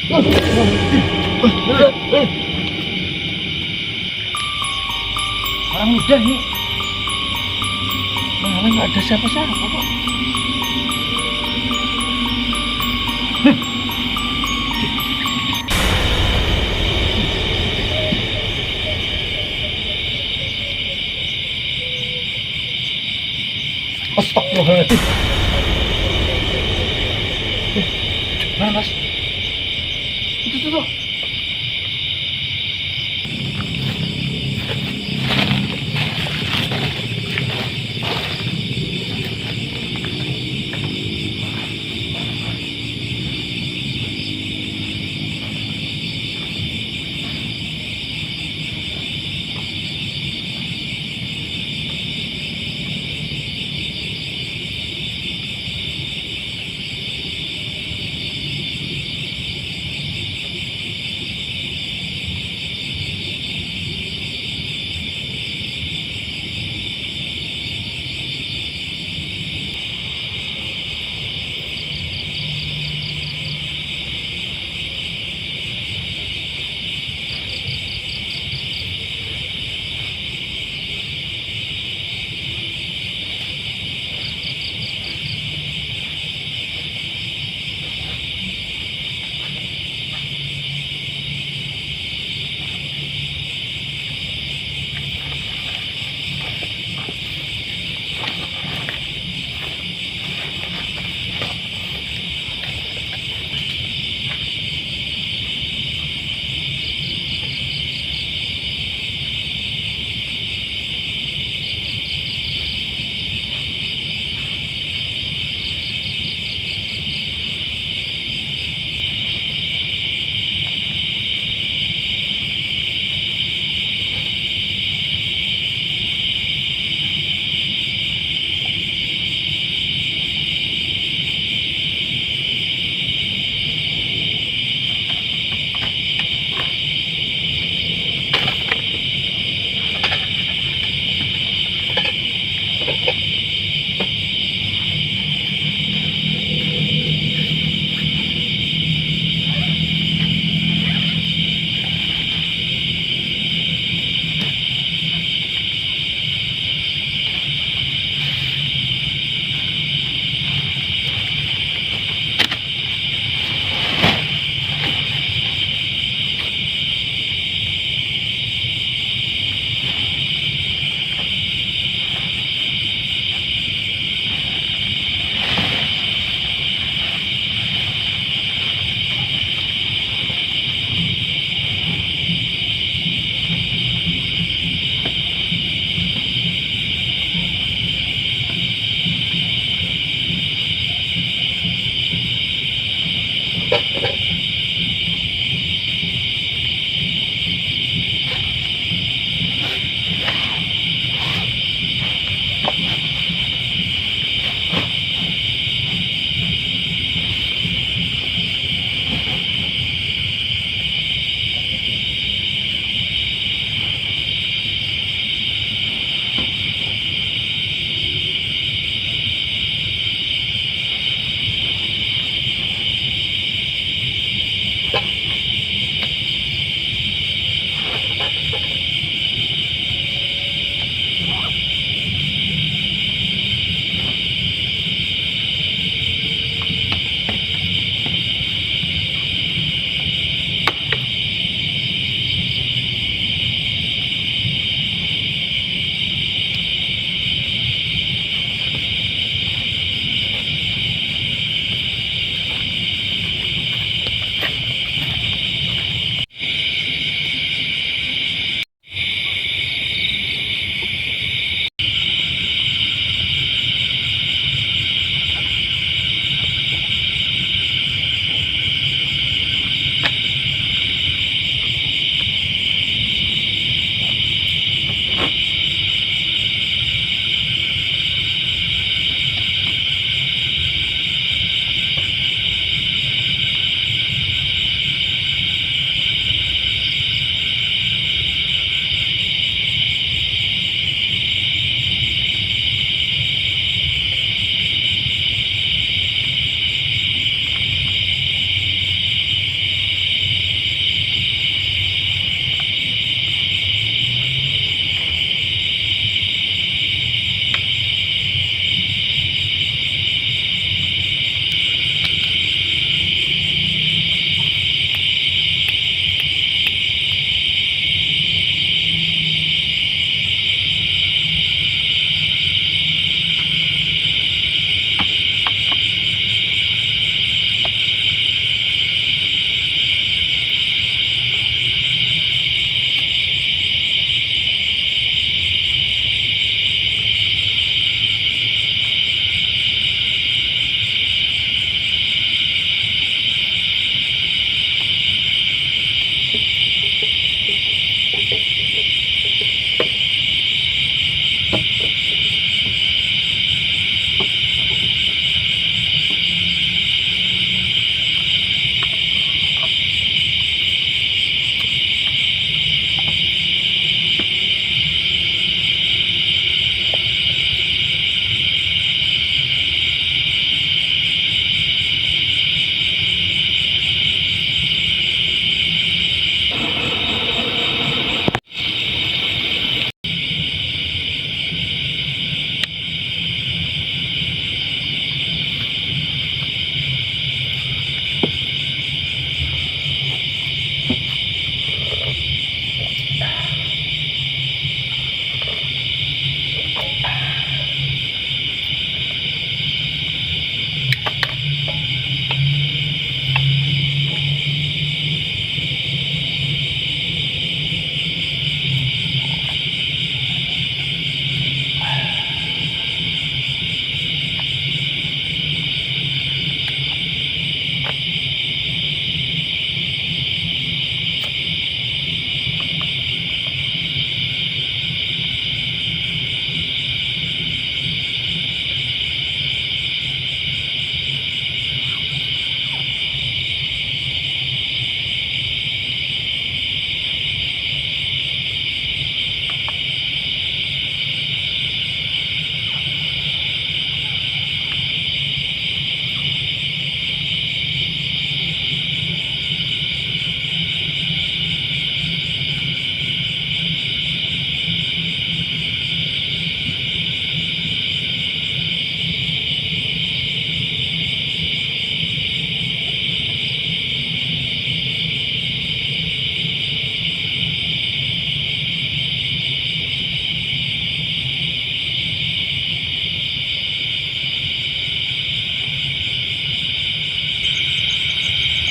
Orang muda ini. Malah nggak ada siapa-siapa kok. Astagfirullahaladzim. Mana mas? Itu tuh.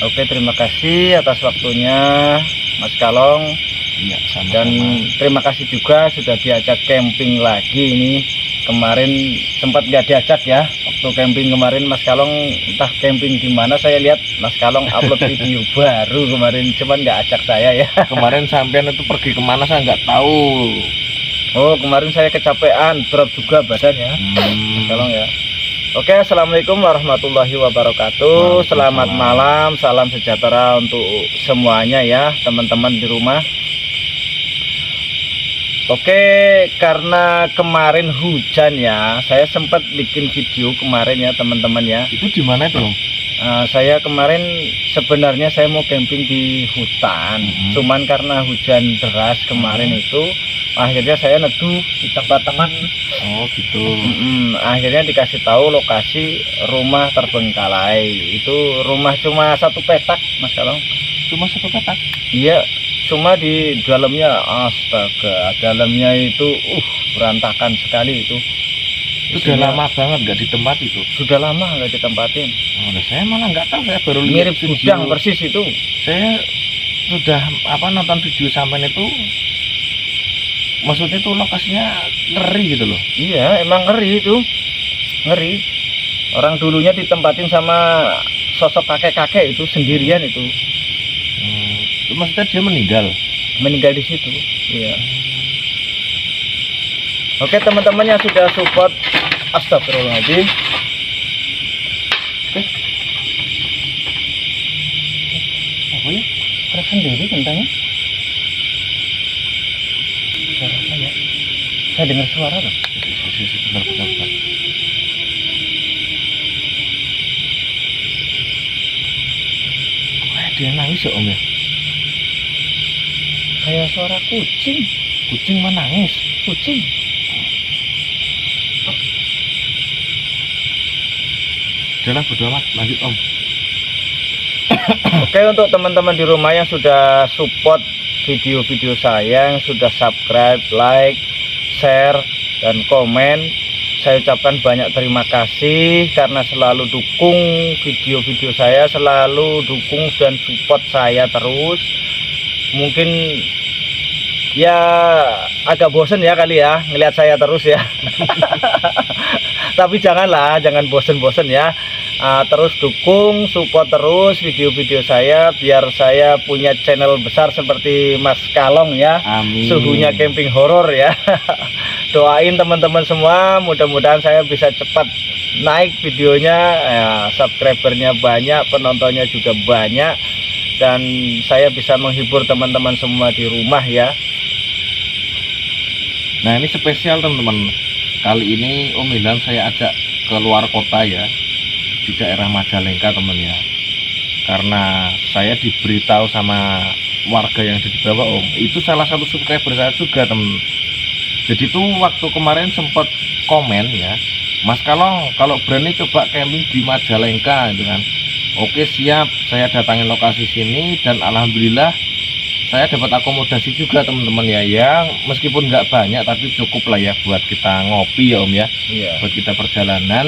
Oke, terima kasih atas waktunya Mas Kalong. Iya, sama-sama. Dan terima kasih juga sudah diajak camping lagi ini. Kemarin sempat nggak diajak ya. Waktu camping kemarin Mas Kalong entah camping di mana, saya lihat Mas Kalong upload video baru kemarin, cuman nggak ajak saya ya. Kemarin sampean itu pergi kemana saya nggak tahu. Oh, kemarin saya kecapean, drop juga badannya. Mas Kalong ya. Oke, assalamualaikum warahmatullahi wabarakatuh. Selamat malam, salam sejahtera untuk semuanya ya teman-teman di rumah. Oke, karena kemarin hujan ya, saya sempat bikin video kemarin ya teman-teman ya. Itu di mana itu, Om? Saya kemarin sebenarnya saya mau camping di hutan, cuman karena hujan deras kemarin itu, akhirnya saya neduh di tempat teman. Oh gitu. Akhirnya dikasih tahu lokasi rumah terbengkalai. Itu rumah cuma satu petak, Mas Kalong. Cuma satu petak? Iya. Cuma di dalamnya, astaga, dalamnya itu berantakan sekali itu. Itu udah lama banget nggak ditempati itu? Sudah lama nggak ditempatin. Oh, saya malah nggak tahu, saya baru lihat Mirip video. gudang persis itu. Saya sudah nonton video sampean itu, maksudnya itu lokasinya ngeri gitu loh. Iya, emang ngeri itu, ngeri. Orang dulunya ditempatin sama sosok kakek-kakek itu sendirian itu. Maksudnya dia meninggal di situ. Iya. Oke, teman-teman yang sudah support, astagfirullahaladzim. Apa ya? Gerak sendiri kentangnya. Suara apa ya? Saya dengar suara loh. Bentar. Kayak dia nangis ya, Om ya? Kayak suara kucing. Kucing menangis. Kucing. Udahlah, bodo amat, lanjut Om. Oke, untuk teman-teman di rumah yang sudah support video-video saya, yang sudah subscribe, like, share, dan komen, saya ucapkan banyak terima kasih karena selalu dukung video-video saya, selalu dukung dan support saya terus. Mungkin ya agak bosen ya kali ya ngelihat saya terus ya. Tapi jangan bosen-bosen ya. Terus dukung, support terus video-video saya biar saya punya channel besar seperti Mas Kalong ya. Amin. Suhunya camping horor ya. Doain teman-teman semua, mudah-mudahan saya bisa cepat naik videonya, subscribernya banyak, penontonnya juga banyak, dan saya bisa menghibur teman-teman semua di rumah ya. Nah, ini spesial teman-teman. Kali ini Om Ilham saya ajak ke luar kota ya, di daerah Majalengka teman ya. Karena saya diberitahu sama warga yang ada di bawah Om, itu salah satu subscriber saya juga teman. Jadi tuh waktu kemarin sempat komen ya, Mas Kalong kalau berani coba camping di Majalengka gitu kan. Oke siap, saya datangin lokasi sini dan alhamdulillah saya dapat akomodasi juga teman-teman ya, yang meskipun nggak banyak tapi cukup lah ya buat kita ngopi ya Om ya. Iya. Buat kita perjalanan.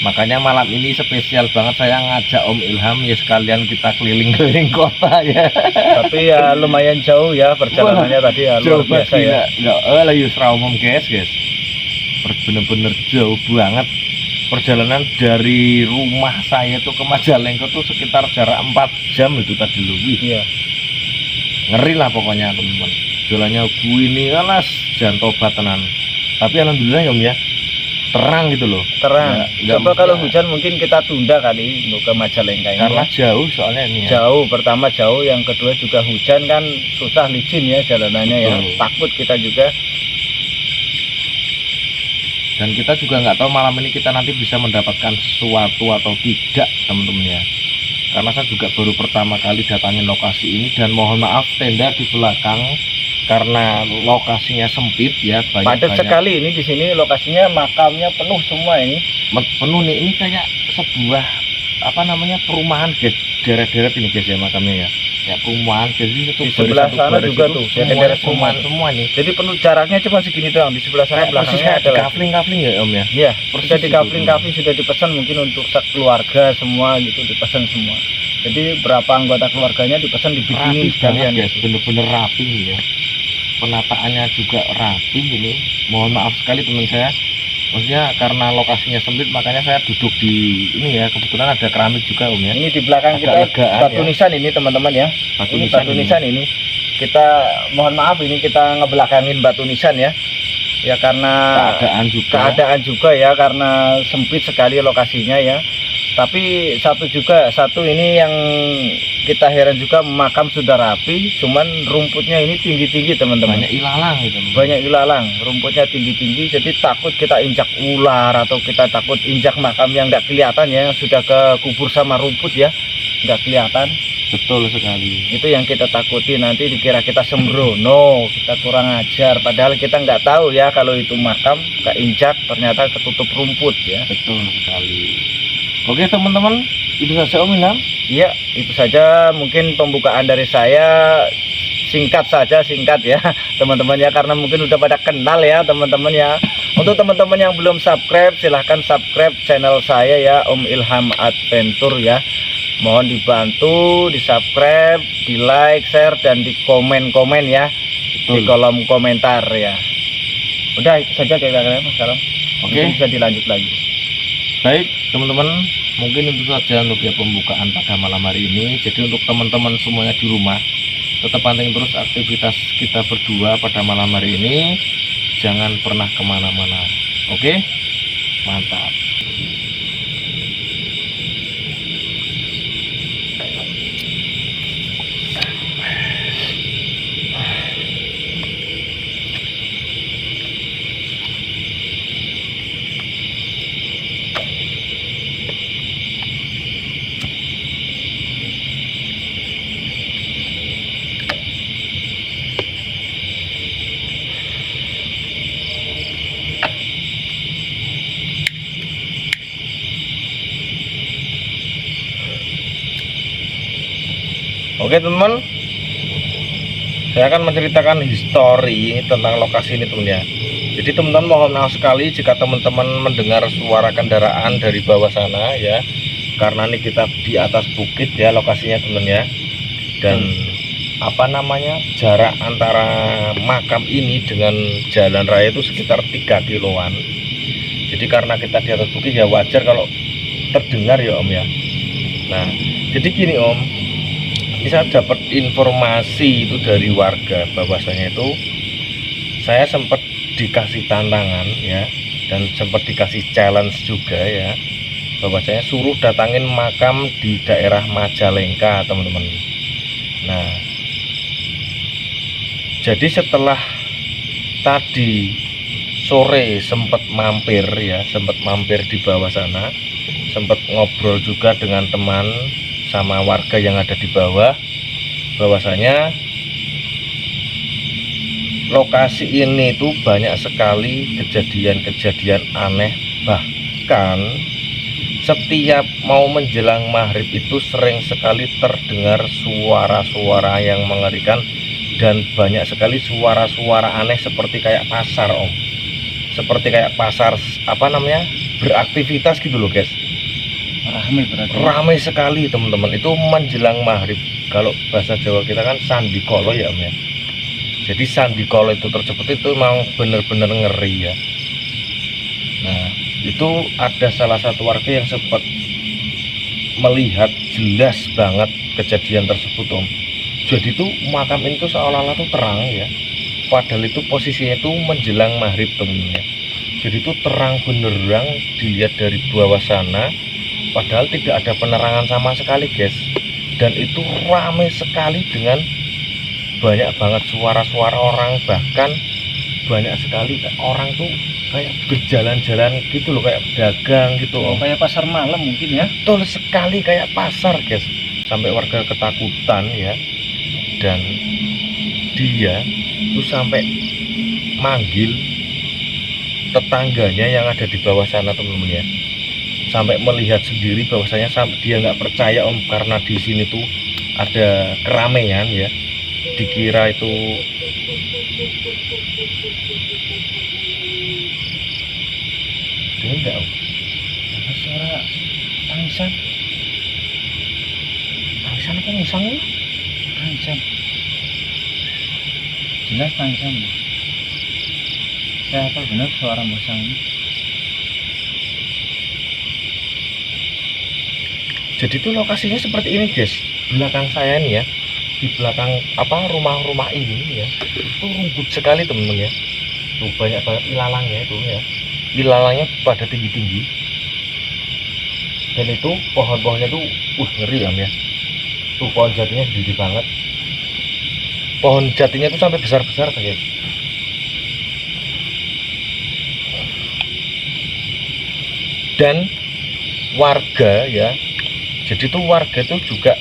Makanya malam ini spesial banget saya ngajak Om Ilham ya, sekalian kita keliling-keliling kota ya. Tapi ya lumayan jauh ya perjalanannya. Wah, tadi ya luar biasa ya. Lagi umum guys. Bener-bener jauh banget. Perjalanan dari rumah saya tuh ke Majalengka tuh sekitar jarak 4 jam itu tadi lebih. Iya. Ngeri lah pokoknya teman-teman. Jalannya ini alas jangan tobat tenan. Tapi alhamdulillah ya Om ya, terang gitu loh. Terang. Coba kalau hujan mungkin kita tunda kali untuk ke Majalengka ini. Karena ya. jauh soalnya ini ya. Jauh, pertama jauh, yang kedua juga hujan kan susah, licin ya jalanannya. Betul. Ya. Takut kita juga. Dan kita juga nggak tahu malam ini kita nanti bisa mendapatkan sesuatu atau tidak teman-teman ya. Karena saya juga baru pertama kali datangin lokasi ini, dan mohon maaf tenda di belakang karena lokasinya sempit ya, Padat sekali ini di sini, lokasinya makamnya penuh semua ini. Penuh nih, ini kayak sebuah perumahan guys, deret-deret ini guys ya makamnya ya. Ya perumahan, jadi itu di sebelah sana juga tuh deret perumahan semua nih. Jadi penuh, jaraknya cuma segini doang. Di sebelah sana belakangnya ada kafling ya Om ya. Iya, sudah di kafling sudah dipesan mungkin untuk keluarga semua gitu, dipesan semua. Jadi berapa anggota keluarganya dipesan dibikinin Rapi sekalian. banget guys, bener-bener rapi ya. Penataannya juga rapi ini. Mohon maaf sekali teman saya. Maksudnya karena lokasinya sempit makanya saya duduk di ini ya, kebetulan ada keramik juga Om ya. Ini di belakang Agak kita legaan batu ya. nisan ini teman-teman ya. Batu Ini nisan batu ini. nisan ini. Kita mohon maaf ini kita ngebelakangin batu nisan ya. Ya karena keadaan juga ya, karena sempit sekali lokasinya ya. Tapi satu ini yang kita heran juga, makam sudah rapi, cuman rumputnya ini tinggi-tinggi teman-teman. Banyak ilalang gitu. Banyak ilalang, rumputnya tinggi-tinggi, jadi takut kita injak ular atau kita takut injak makam yang nggak kelihatan ya, sudah ke kubur sama rumput ya, nggak kelihatan. Betul sekali. Itu yang kita takuti, nanti dikira kita sembrono, kita kurang ajar, padahal kita nggak tahu ya kalau itu makam keinjak ternyata ketutup rumput ya. Betul sekali. Oke teman-teman, itu saja Om Ilham. Iya, itu saja mungkin pembukaan dari saya, singkat ya teman-teman ya, karena mungkin udah pada kenal ya teman-teman ya. Untuk teman-teman yang belum subscribe, silahkan subscribe channel saya ya, Om Ilham Adventure ya. Mohon dibantu di subscribe, di like, share, dan di komen-komen ya. Betul. Di kolom komentar ya. Udah itu saja kira-kira Mas Salam. Oke. Bisa dilanjut lagi. Baik teman-teman, mungkin itu saja untuk ya pembukaan pada malam hari ini. Jadi untuk teman-teman semuanya di rumah, tetap pantengin terus aktivitas kita berdua pada malam hari ini. Jangan pernah kemana-mana. Oke, mantap. Oke teman, saya akan menceritakan histori tentang lokasi ini teman ya. Jadi teman-teman mohon maaf sekali jika teman-teman mendengar suara kendaraan dari bawah sana ya, karena ini kita di atas bukit ya lokasinya teman ya. Dan jarak antara makam ini dengan jalan raya itu sekitar 3 kiloan. Jadi karena kita di atas bukit ya wajar kalau terdengar ya Om ya. Nah jadi gini Om, bisa dapat informasi itu dari warga bahwasanya itu saya sempat dikasih tantangan ya, dan sempat dikasih challenge juga ya, bahwasanya suruh datangin makam di daerah Majalengka teman-teman. Nah jadi setelah tadi sore sempat mampir di bawah sana, sempat ngobrol juga dengan teman sama warga yang ada di bawah, bahwasanya lokasi ini tuh banyak sekali kejadian-kejadian aneh. Bahkan setiap mau menjelang maghrib itu sering sekali terdengar suara-suara yang mengerikan, dan banyak sekali suara-suara aneh seperti kayak pasar Om, seperti kayak pasar beraktivitas gitu loh guys. Ramai sekali teman-teman, itu menjelang maghrib. Kalau bahasa Jawa kita kan sandikolo ya Om ya. Jadi sandikolo itu tersebut itu memang benar-benar ngeri ya. Nah itu ada salah satu warga yang sempat melihat jelas banget kejadian tersebut Om. Jadi itu makam itu seolah-olah tuh terang ya, padahal itu posisinya itu menjelang maghrib teman-teman ya. Jadi itu terang benerang dilihat dari bawah sana, padahal tidak ada penerangan sama sekali guys. Dan itu ramai sekali dengan banyak banget suara-suara orang, bahkan banyak sekali orang tuh kayak berjalan-jalan gitu loh, kayak dagang gitu Om. Kayak pasar malam mungkin ya. Betul sekali kayak pasar guys. Sampai warga ketakutan ya. Dan dia tuh sampai manggil tetangganya yang ada di bawah sana teman-teman ya, sampai melihat sendiri bahwasanya dia nggak percaya Om, karena di sini tuh ada keramaian ya, dikira itu dengar nggak Om? Suara tangisan. sana kan musang ya? Terancam. Jelas terancam. Saya hafal benar suara musang ini. Jadi tuh lokasinya seperti ini guys. Belakang saya nih ya, di belakang rumah-rumah ini ya, itu rumput sekali teman-teman ya. Tuh banyak banget ilalangnya itu ya. Ilalangnya pada tinggi-tinggi. Dan itu pohon-pohonnya tuh ngeri ya. Tuh pohon jatinya gede banget. Pohon jatinya tuh sampai besar-besar guys. Dan warga ya, jadi tuh warga tuh juga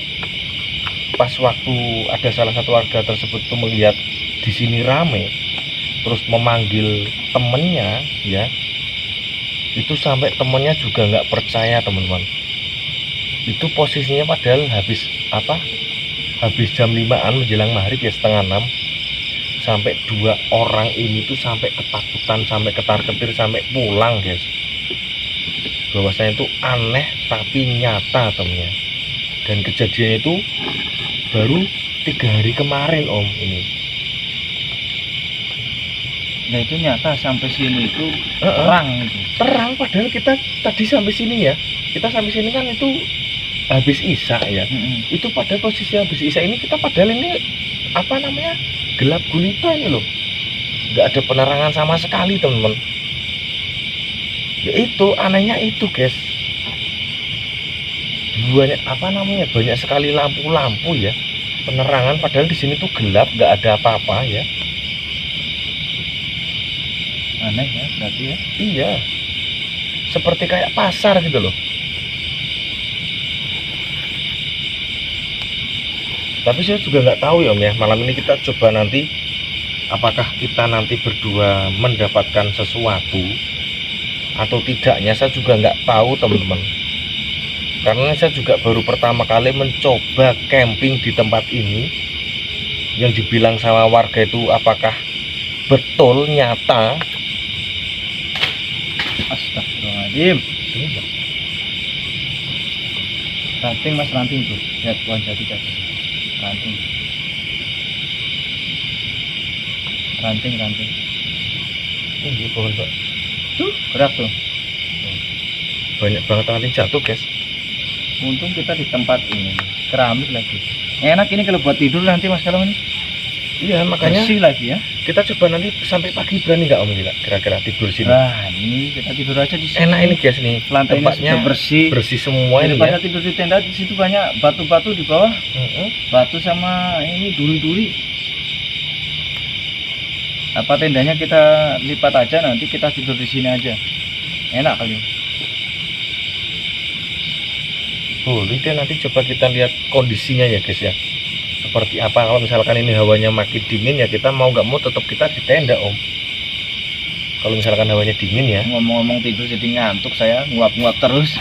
pas waktu ada salah satu warga tersebut tuh melihat di sini rame, terus memanggil temennya ya, itu sampai temennya juga nggak percaya teman-teman. Itu posisinya padahal habis jam 5-an menjelang maghrib ya, setengah 6, sampai 2 orang ini tuh sampai ketakutan, sampai ketar-ketir, sampai pulang guys. Bahwasanya itu aneh tapi nyata temennya. Dan kejadian itu baru 3 hari kemarin om ini. Nah itu nyata sampai sini itu terang itu. Terang padahal kita tadi sampai sini ya. Kita sampai sini kan itu habis isya ya. Itu pada posisi habis isya ini kita padahal ini gelap gulita ini loh. Nggak ada penerangan sama sekali teman-teman. Ya itu anehnya itu guys, banyak sekali lampu-lampu ya, penerangan padahal di sini tuh gelap, nggak ada apa-apa ya. Aneh ya berarti ya. Iya, seperti kayak pasar gitu loh. Tapi saya juga nggak tahu ya om ya, malam ini kita coba nanti apakah kita nanti berdua mendapatkan sesuatu atau tidaknya, saya juga nggak tahu teman-teman, karena saya juga baru pertama kali mencoba camping di tempat ini. Yang dibilang sama warga itu apakah betul nyata? Astagfirullahaladzim. Ranting mas, ranting tuh, lihat pohon jati tadi, ranting. Ini pohon pak Tuh, gerak tuh. banyak banget ranting jatuh guys. Untung kita di tempat ini, keramik lagi. Enak ini kalau buat tidur nanti mas kalau ini. Iya makanya Bersih lagi ya. kita coba nanti sampai pagi, berani nggak om ini kira-kira tidur sini? Nah ini kita tidur aja di sini. Enak ini guys nih, Lantainya tempatnya sudah bersih. bersih semua ini Daripada ya. tidur di tenda, di situ banyak batu-batu di bawah, batu sama ini duri-duri. Apa tendanya kita lipat aja, nanti kita tidur di sini aja. Enak kali. Boleh deh, nanti coba kita lihat kondisinya ya guys ya, seperti apa. Kalau misalkan ini hawanya makin dingin ya, kita mau nggak mau tetap kita di tenda om. Kalau misalkan hawanya dingin ya. Ngomong-ngomong tidur jadi ngantuk saya, nguap-nguap terus.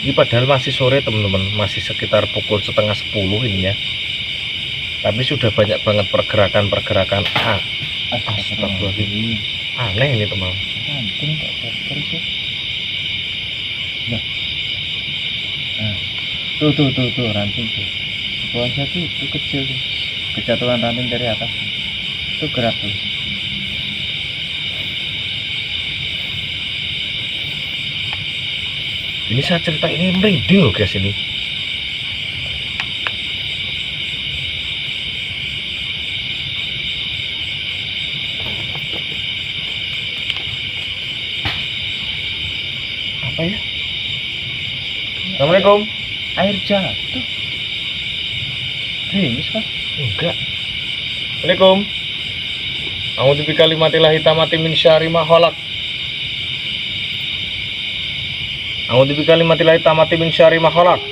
Ini padahal masih sore teman-teman, masih sekitar pukul 9:30 ini ya. Tapi sudah banyak banget pergerakan Astagfirullahaladzim. aneh ini teman. Ranting kok kotor sih. Nah, tuh ranting tuh. Pohon jati itu kecil tuh. Kejatuhan ranting dari atas. Itu gerak tuh. Ini saya cerita ini merinding loh guys ini. Apa ya? Assalamualaikum. Air jatuh. Gerimis kan? Enggak. Assalamualaikum. A'udzu bikalimatillahi tammati min syarri ma khalaq. A'udzu bikalimatillahi tammati min syarri ma khalaq.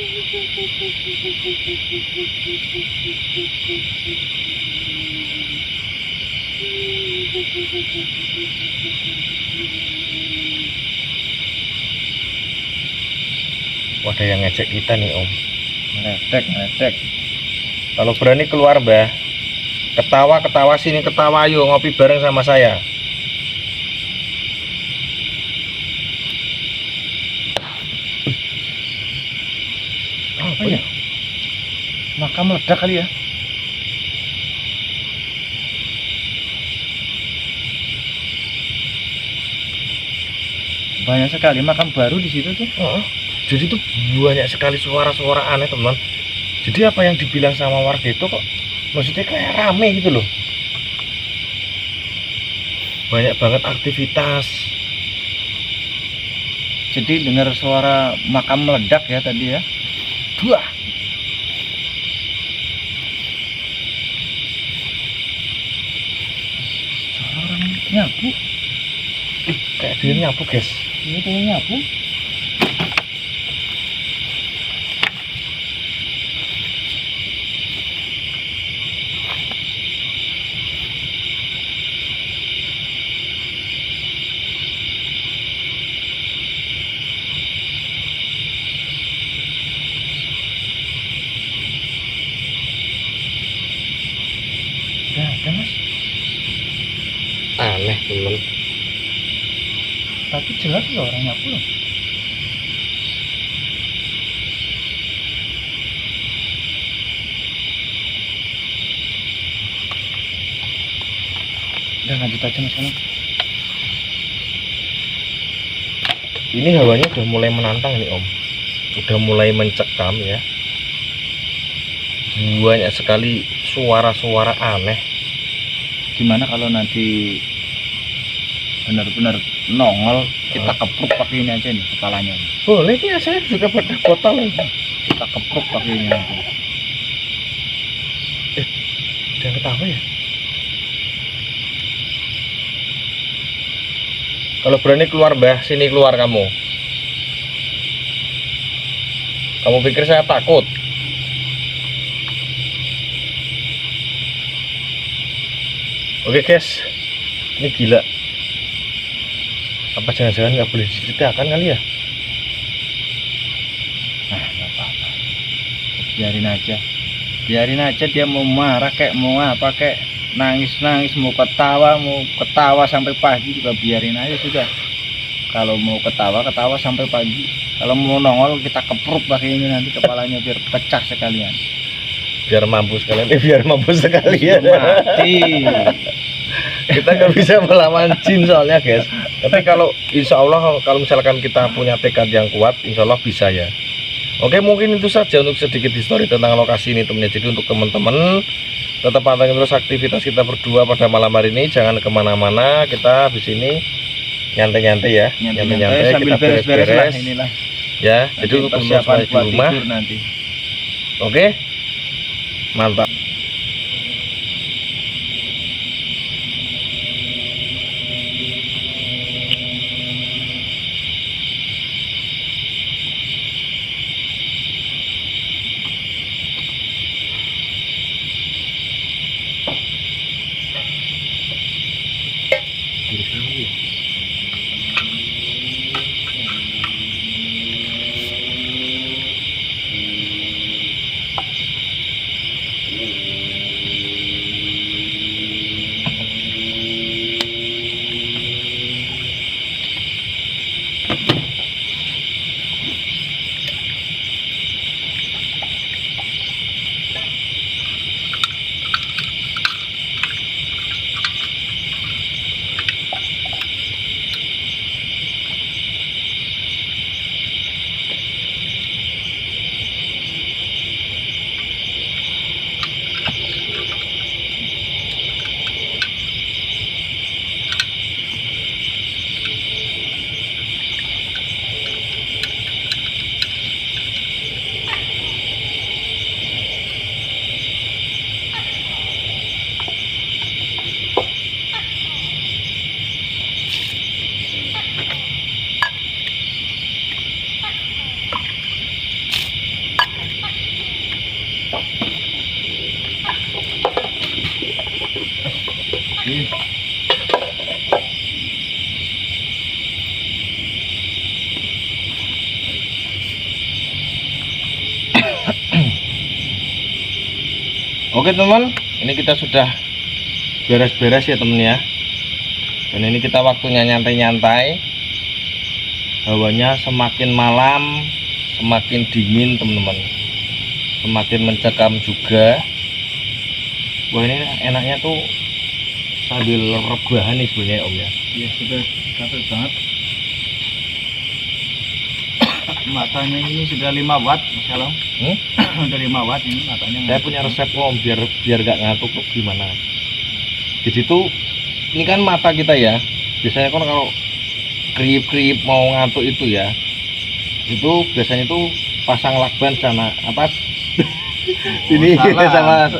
Wadah yang ngecek kita nih om. Meledek. Kalau berani keluar mbah. Ketawa sini ketawa, ayo ngopi bareng sama saya. Apa ya? Makam meledak kali ya? Banyak sekali makam baru di situ tuh. Jadi tuh banyak sekali suara-suara aneh teman. Jadi apa yang dibilang sama warga itu kok maksudnya kayak rame gitu loh. Banyak banget aktivitas. Jadi dengar suara makam meledak ya tadi ya. Duah. Suara orang nyapu. Kayak dia nyapu guys. Ini kayak nyapu. Udah ada mas. Aneh teman. Tapi jelas loh orang nyapu loh. Udah lanjut aja mas Kanang. Ini hawanya udah mulai menantang nih om. Udah mulai mencekam ya. Banyak sekali suara-suara aneh. Gimana kalau nanti benar-benar nongol, kita kepruk pakai ini aja nih kepalanya nih. Boleh nih, saya juga pada botol nih. Kita kepruk pakai ini nanti. Jangan ketawa ya. Kalau berani keluar mbah, sini keluar kamu. Kamu pikir saya takut? Oke guys, ini gila. Apa jangan-jangan nggak boleh diceritakan kali ya? Nah, nggak apa-apa. Biarin aja. Biarin aja dia mau marah kayak mau apa kayak nangis-nangis, mau ketawa sampai pagi juga biarin aja sudah. Kalau mau ketawa sampai pagi. Kalau mau nongol kita kepruk pakai ini nanti kepalanya biar pecah sekalian. Biar mampus sekalian, biar mampus sekalian. Mati. Kita nggak bisa melawan jin soalnya guys. Tapi kalau insya Allah kalau misalkan kita punya tekad yang kuat, insya Allah bisa ya. Oke, mungkin itu saja untuk sedikit histori tentang lokasi ini temennya. Jadi untuk teman-teman tetap pantengin terus aktivitas kita berdua pada malam hari ini. Jangan kemana-mana, kita habis ini nyantai-nyantai ya. Nyantai sambil kita beres-beres lah inilah. Ya, jadi untuk persiapan di buat rumah. tidur nanti. Oke, mantap. Oke teman, Ini kita sudah beres-beres ya temen ya. Dan ini kita waktunya nyantai-nyantai. Hawanya semakin malam semakin dingin teman-teman, semakin mencekam juga. Wah, ini enaknya tuh sambil rebahan nih sebenarnya Om ya. Ya sudah capek banget. Matanya ini sudah 5 watt Mas Kalong. Udah 5 watt ini matanya. Saya punya resep Om biar gak ngantuk tuh gimana. Jadi tuh ini kan mata kita ya. Biasanya kan kalau kriip-kriip mau ngantuk itu ya, itu biasanya tuh pasang lakban sama apa ini sama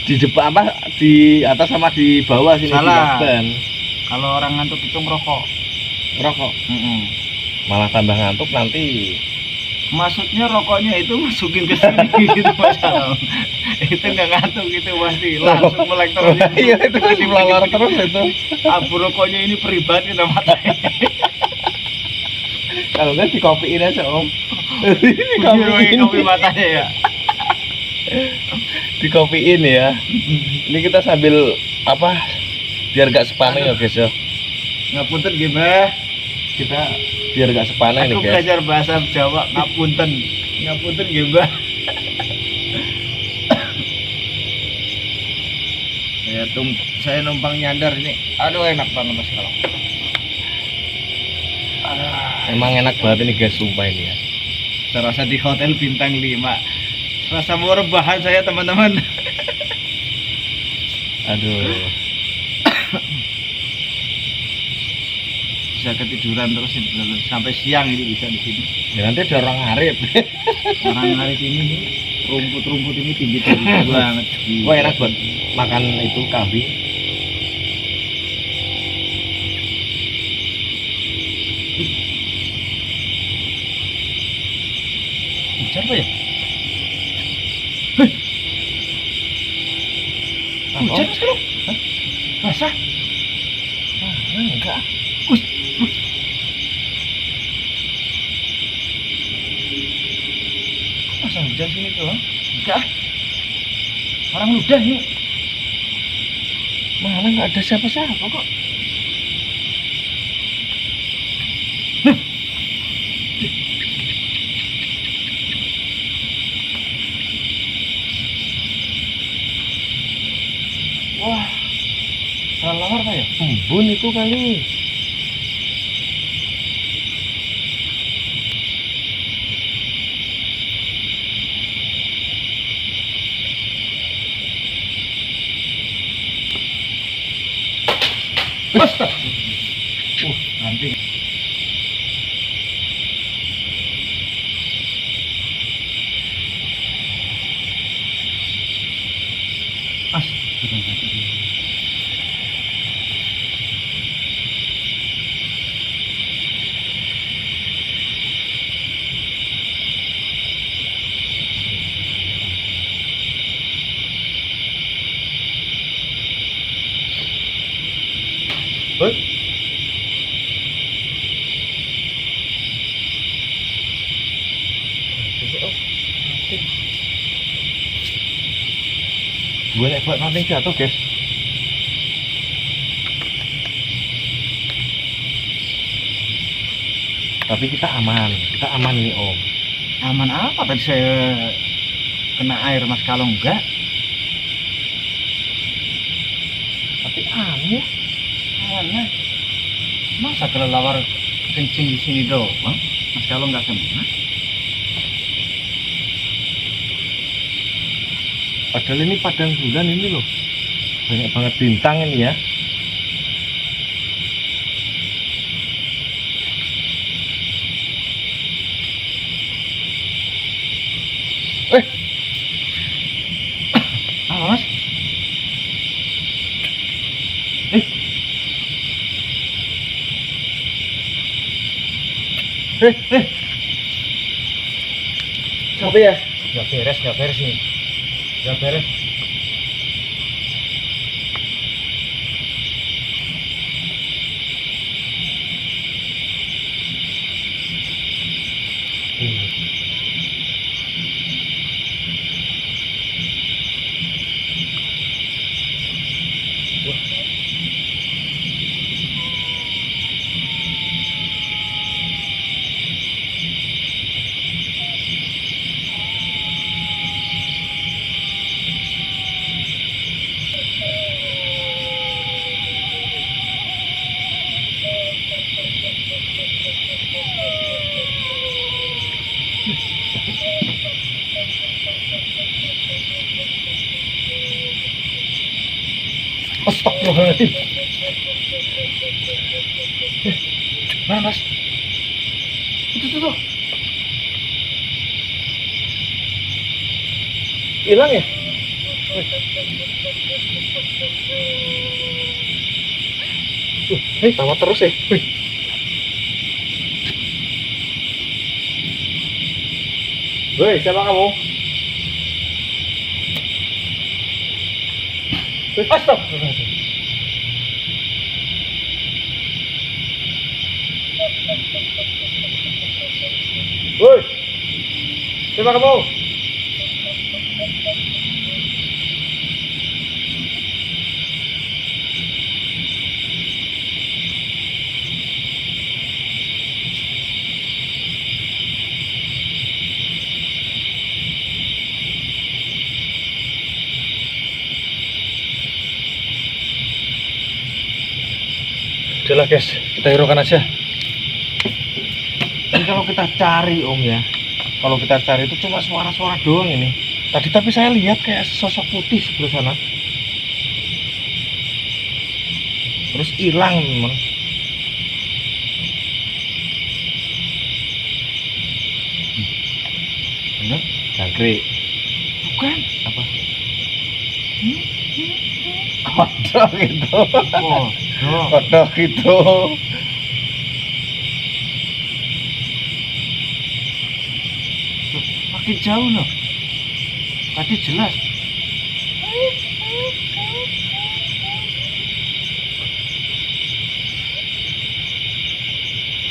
di depan apa di atas sama di bawah sini di lakban. Kalau orang ngantuk itu ngerokok. Malah tambah ngantuk nanti. Maksudnya rokoknya itu masukin ke sini gitu Mas Kalong. Itu nggak ngantuk itu pasti langsung melek terus. Iya itu masih melolor terus itu. Abu rokoknya ini pribadi kita matanya. Kalau nggak dikopiin aja Om. Kopi matanya ya. Dikopiin ya. Ini kita sambil apa? Biar gak sepaneng ya guys ya. Ngapunten gimana? Kita biar gak sepaneng nih Aku guys. belajar bahasa Jawa ngapunten. Ngapunten gimana? Saya numpang nyandar ini. Aduh enak banget Mas Kalong. Emang enak banget ini guys, sumpah ini ya. Terasa di hotel bintang 5. Rasa mau rebahan saya teman-teman. Aduh. Bisa ketiduran terus ini, sampai siang ini bisa di sini. Ya nanti ada orang ngarit. Orang hari ini nih, rumput-rumput ini tinggi-tinggi banget. Wah enak banget makan itu kambing. Hujan apa ya? Hujan Mas Kalong? Basah? Enggak. Masa hujan sini tuh? Enggak. Orang ludah ini. Malah nggak ada siapa-siapa kok. Wah, kelelawar Pak ya? Embun itu kali. Astaga. Nanti. Gue nek buat nanti jatuh guys. Tapi kita aman ini Om. Aman apa tadi saya kena air Mas Kalong enggak? Tapi aneh. Aneh. Masa kelelawar kencing di sini doang? Mas Kalong nggak kena? Padahal ini padang bulan ini loh. Banyak banget bintang ini ya. Apa Mas? Apa ya? Nggak beres ini. Nggak beres. Astagfirullahaladzim. Mana Mas? Itu tuh. Hilang ya? Sama terus ya. Woi, siapa kamu? Astagfirullahaladzim. Woi, siapa kamu? Udahlah guys, kita hiraukan aja. Ini kalau kita cari Om ya, kalau kita cari itu cuma suara-suara doang ini. Tadi tapi saya lihat kayak sosok putih sebelah sana. Terus hilang teman. Bener? Jangkrik. Bukan. Apa? Kodok itu. Kodok itu. Makin jauh loh. Tadi jelas.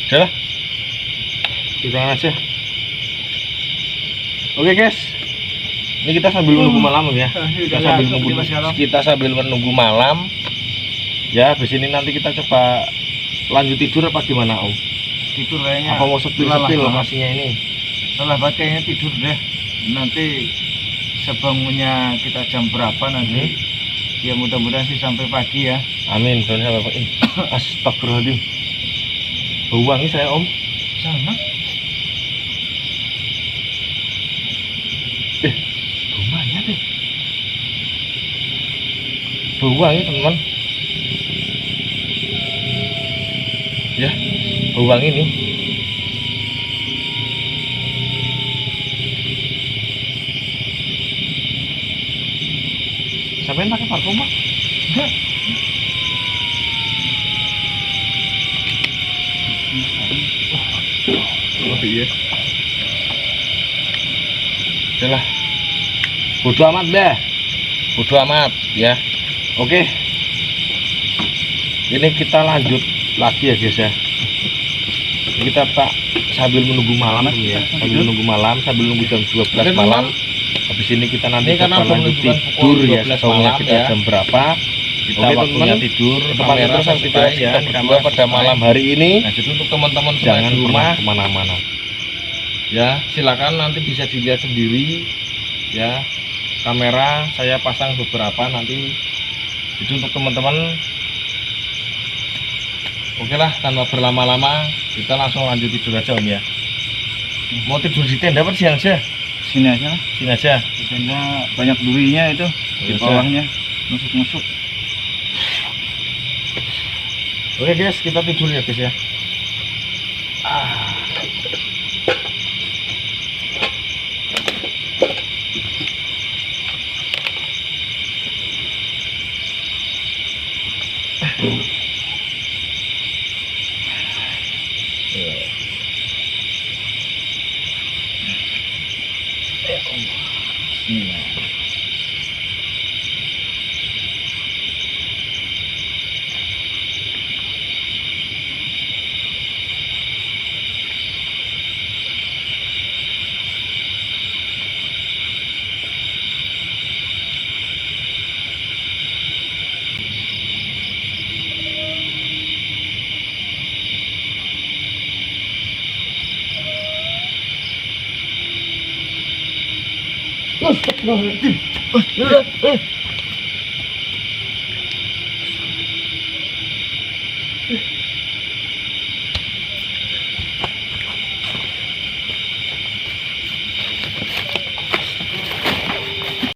Udahlah. Kita aja. Oke guys. Ini kita sambil menunggu malam ya. Kita sambil menunggu malam. Ya, habis ini nanti kita coba lanjut tidur apa gimana Om? Tidur kayaknya. Apa mau sepil-sepil lokasinya ini? Setelah banget kayaknya tidur deh. Nanti sebangunnya kita jam berapa nanti? Ya mudah-mudahan sih sampai pagi ya. Amin. Soalnya sampai pagi. Astagfirullahaladzim. Bau wangi saya Om. Sama. Bau banyak deh. Bau wangi teman. Ya, bau wangi nih. Sampai pakai parfum mah? Enggak. Oh iya. Udahlah. Bodo amat dah. Bodo amat ya. Oke. Ini kita lanjut lagi ya guys ya. Kita tak sambil menunggu malam ya, sambil menunggu malam, sambil nunggu jam 12 malam. Habis ini kita nanti coba lanjut tidur ya, soalnya kita jam berapa. Kita waktunya tidur, kamera kita ya, kedua pada malam hari ini. Nah, jadi untuk teman-teman jangan pernah kemana-mana. Ya, silakan nanti bisa dilihat sendiri ya. Kamera saya pasang beberapa nanti. Jadi untuk teman-teman, oke lah, tanpa berlama-lama kita langsung lanjut tidur aja Om ya. Mau tidur di tenda apa siang aja? Sini aja lah. Sini aja. Di tenda banyak durinya itu di bawahnya, nusuk-nusuk. Oke guys, kita tidur ya guys ya. Astagfirullahaladzim.